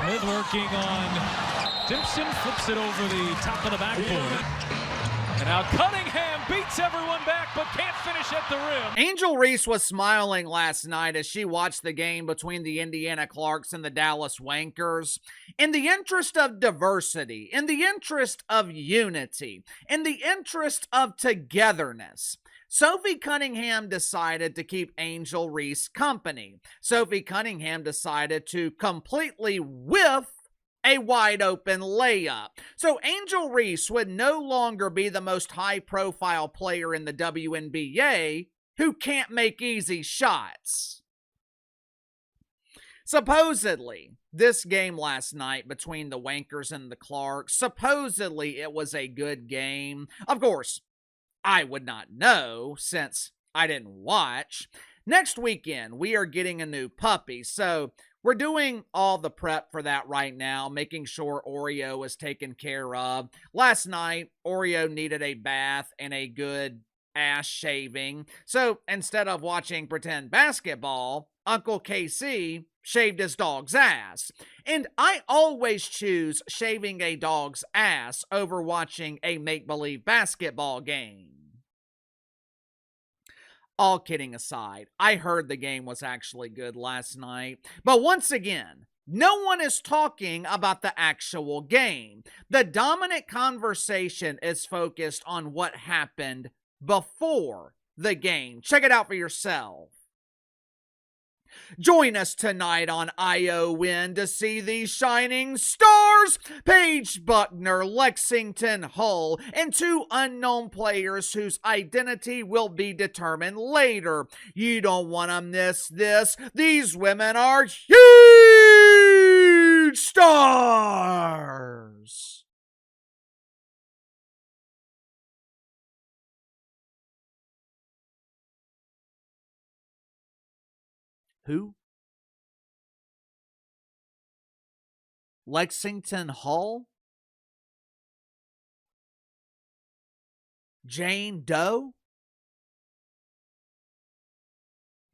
Smith working on Simpson, flips it over the top of the backboard. And now Cunningham beats everyone back, but can't finish at the rim. Angel Reese was smiling last night as she watched the game between the Indiana Clarks and the Dallas Wankers. In the interest of diversity, in the interest of unity, in the interest of togetherness, Sophie Cunningham decided to keep Angel Reese company. Sophie Cunningham decided to completely whiff a wide open layup. So Angel Reese would no longer be the most high profile player in the WNBA who can't make easy shots. Supposedly, this game last night between the Wankers and the Clarks, supposedly it was a good game. Of course, I would not know since I didn't watch. Next weekend, we are getting a new puppy, so we're doing all the prep for that right now, making sure Oreo is taken care of. Last night, Oreo needed a bath and a good ass shaving. So instead of watching pretend basketball, Uncle KC shaved his dog's ass. And I always choose shaving a dog's ass over watching a make-believe basketball game. All kidding aside, I heard the game was actually good last night. But once again, no one is talking about the actual game. The dominant conversation is focused on what happened before the game. Check it out for yourself. Join us tonight on ION to see these shining stars, Paige Buckner, Lexington Hull, and two unknown players whose identity will be determined later. You don't want to miss this. These women are huge stars. Who? Lexington Hull? Jane Doe?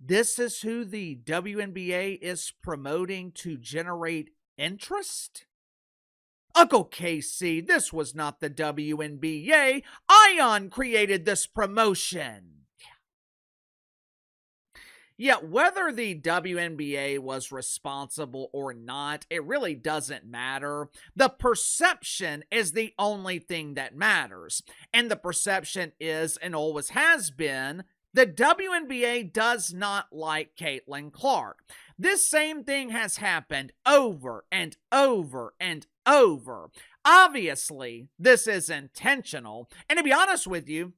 This is who the WNBA is promoting to generate interest? Uncle KC, this was not the WNBA. Ion created this promotion. Yet whether the WNBA was responsible or not, it really doesn't matter. The perception is the only thing that matters. And the perception is, and always has been, the WNBA does not like Caitlin Clark. This same thing has happened over and over and over. Obviously, this is intentional. And to be honest with you,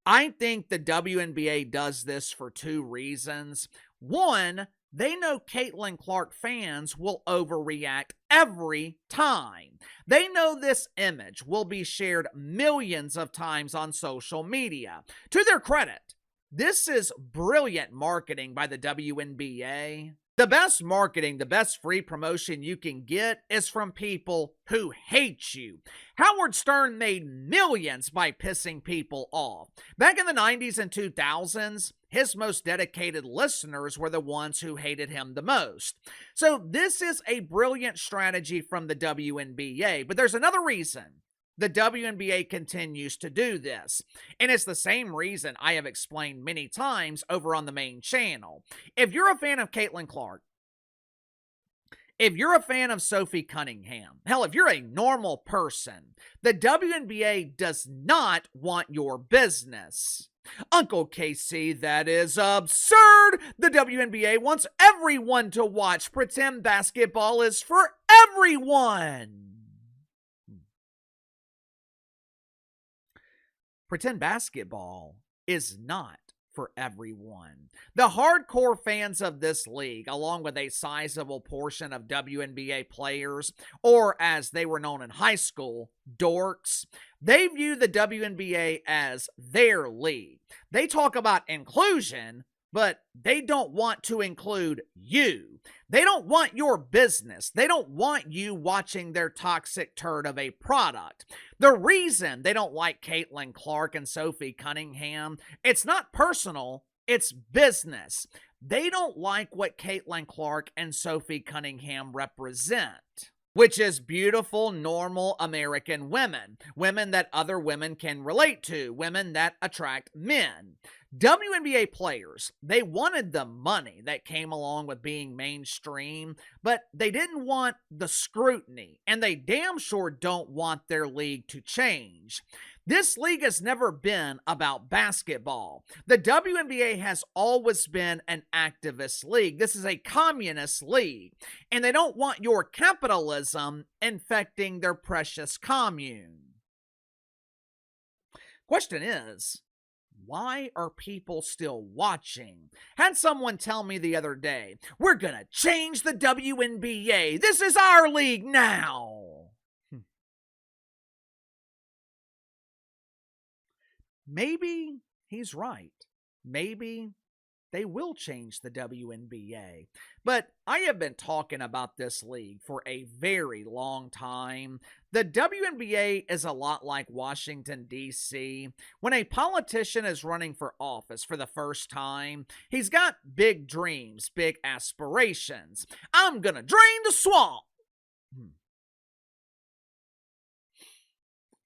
I think the WNBA does this for two reasons. One, they know Caitlin Clark fans will overreact every time. They know this image will be shared millions of times on social media. To their credit, this is brilliant marketing by the WNBA. The best marketing, the best free promotion you can get is from people who hate you. Howard Stern made millions by pissing people off. Back in the 90s and 2000s, his most dedicated listeners were the ones who hated him the most. So this is a brilliant strategy from the WNBA, but there's another reason the WNBA continues to do this. And it's the same reason I have explained many times over on the main channel. If you're a fan of Caitlin Clark, if you're a fan of Sophie Cunningham, hell, if you're a normal person, the WNBA does not want your business. Uncle KC, that is absurd. The WNBA wants everyone to watch. Pretend basketball is for everyone. Pretend basketball is not for everyone. The hardcore fans of this league, along with a sizable portion of WNBA players, or as they were known in high school, dorks, they view the WNBA as their league. They talk about inclusion, but they don't want to include you. They don't want your business. They don't want you watching their toxic turd of a product. The reason they don't like Caitlin Clark and Sophie Cunningham, it's not personal, it's business. they don't like what Caitlin Clark and Sophie Cunningham represent, which is beautiful, normal American women. Women that other women can relate to. Women that attract men. WNBA players, they wanted the money that came along with being mainstream, but they didn't want the scrutiny, and they damn sure don't want their league to change. This league has never been about basketball. The WNBA has always been an activist league. This is a communist league, and they don't want your capitalism infecting their precious commune. Question is, why are people still watching? Had someone tell me the other day, we're gonna change the WNBA. This is our league now. Maybe he's right. Maybe they will change the WNBA. But I have been talking about this league for a very long time. The WNBA is a lot like Washington, D.C. When a politician is running for office for the first time, he's got big dreams, big aspirations. I'm gonna drain the swamp.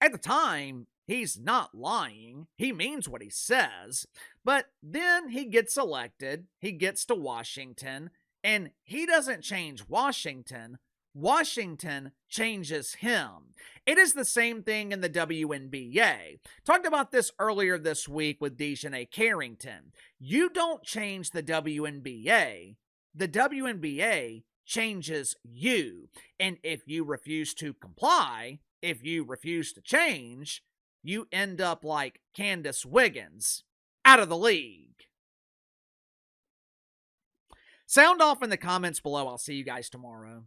At the time, he's not lying. He means what he says. But then he gets elected, he gets to Washington, and he doesn't change Washington. Washington changes him. It is the same thing in the WNBA. Talked about this earlier this week with Dejanay Carrington. You don't change the WNBA. The WNBA changes you. And if you refuse to comply, if you refuse to change, you end up like Candace Wiggins, out of the league. Sound off in the comments below. I'll see you guys tomorrow.